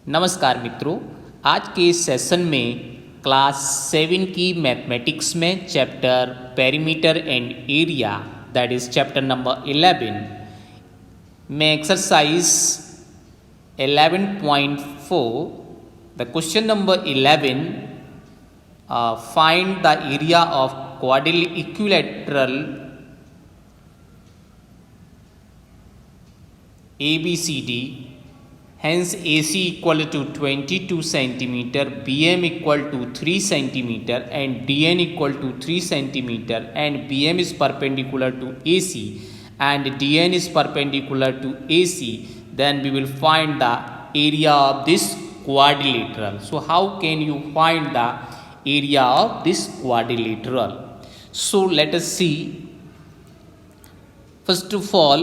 नमस्कार मित्रों, आज के इस सेशन में क्लास 7 की मैथमेटिक्स में chapter perimeter and area that is chapter number 11 में exercise 11.4 the question number 11 find the area of equilateral ABCD. Hence AC equal to 22 centimeter, BM equal to 3 centimeter and DN equal to 3 centimeter and BM is perpendicular to AC and DN is perpendicular to AC. Then we will find the area of this quadrilateral. So how can you find the area of this quadrilateral? So let us see. First of all,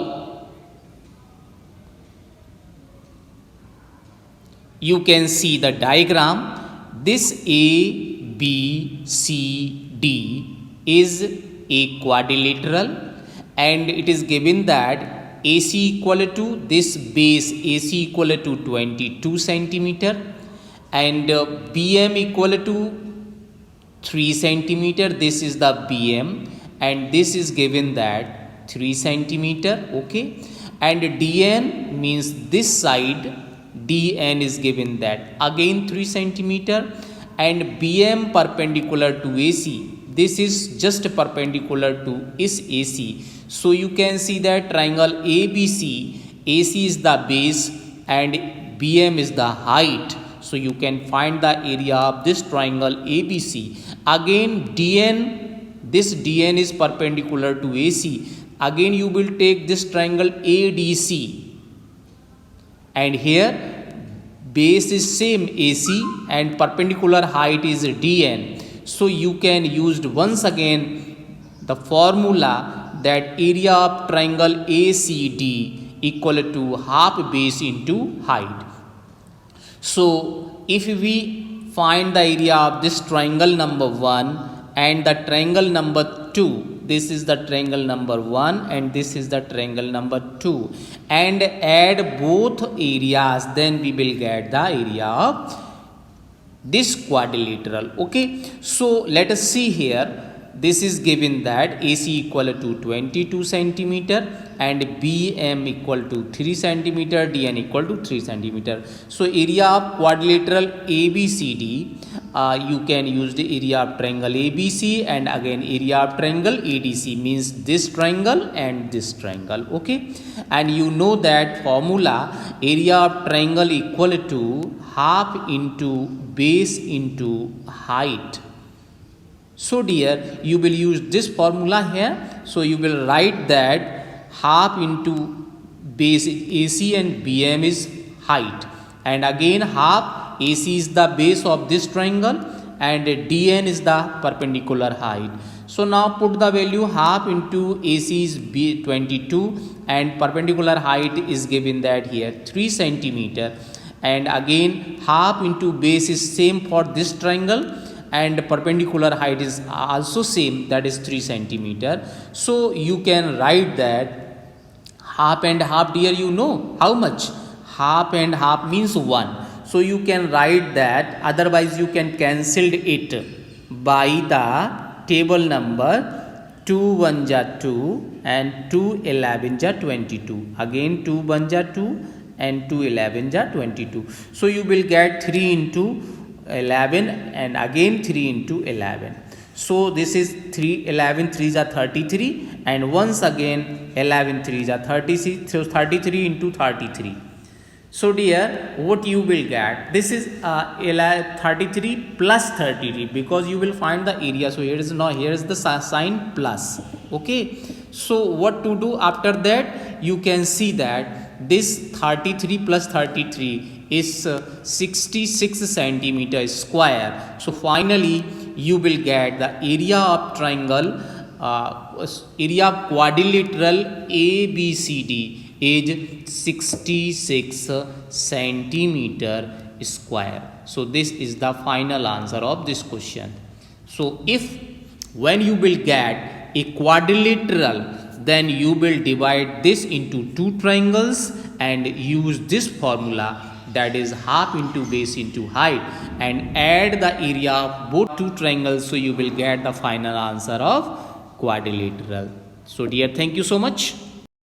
you can see the diagram. This ABCD is a quadrilateral and it is given that AC equal to this base AC equal to 22 centimeter and BM equal to 3 centimeter. This is the BM and this is given that 3 centimeter. Okay, and DN means this side DN is given that again 3 centimeter and BM perpendicular to AC. This is just perpendicular to is AC. So you can see that triangle ABC, AC is the base and BM is the height. So you can find the area of this triangle ABC. Again DN, this DN is perpendicular to AC. Again you will take this triangle ADC. And here base is same AC and perpendicular height is DN. So you can use once again the formula that area of triangle ACD equal to half base into height. So if we find the area of this triangle number 1 and the triangle number 2, this is the triangle number 1 and this is the triangle number 2, and add both areas, then we will get the area of this quadrilateral. Okay, so let us see here. This is given that AC equal to 22 centimeter and BM equal to 3 centimeter, DN equal to 3 centimeter. So area of quadrilateral ABCD, you can use the area of triangle ABC and again area of triangle ADC, means this triangle and this triangle. Okay, and you know that formula, area of triangle equal to half into base into height. So dear, you will use this formula here. So you will write that half into base AC and BM is height, and again half AC is the base of this triangle and DN is the perpendicular height. So now put the value, half into AC is 22 and perpendicular height is given that here 3 centimeter, and again half into base is same for this triangle and perpendicular height is also same, that is 3 centimeter. So you can write that half and half, dear, you know how much? Half and half means 1. So you can write that, otherwise you can cancel it by the table number 2 1 ja 2 and 2 11 ja 22. Again 2 1 ja 2 and 2 11 ja 22. So you will get 3 into 11 and again 3 into 11. So this is 3 11 3 are 33 and once again 11 3 are 36. So 33 into 33. So dear, what you will get, this is 33 plus 33 because you will find the area. So here is the sign plus. Okay, so what to do after that? You can see that this 33 plus 33 is 66 centimeter square. So finally you will get the area of triangle, area of quadrilateral ABCD is 66 centimeter square. So this is the final answer of this question. So if when you will get a quadrilateral, then you will divide this into two triangles and use this formula that is half into base into height, and add the area of both two triangles, so you will get the final answer of quadrilateral. So dear, thank you so much.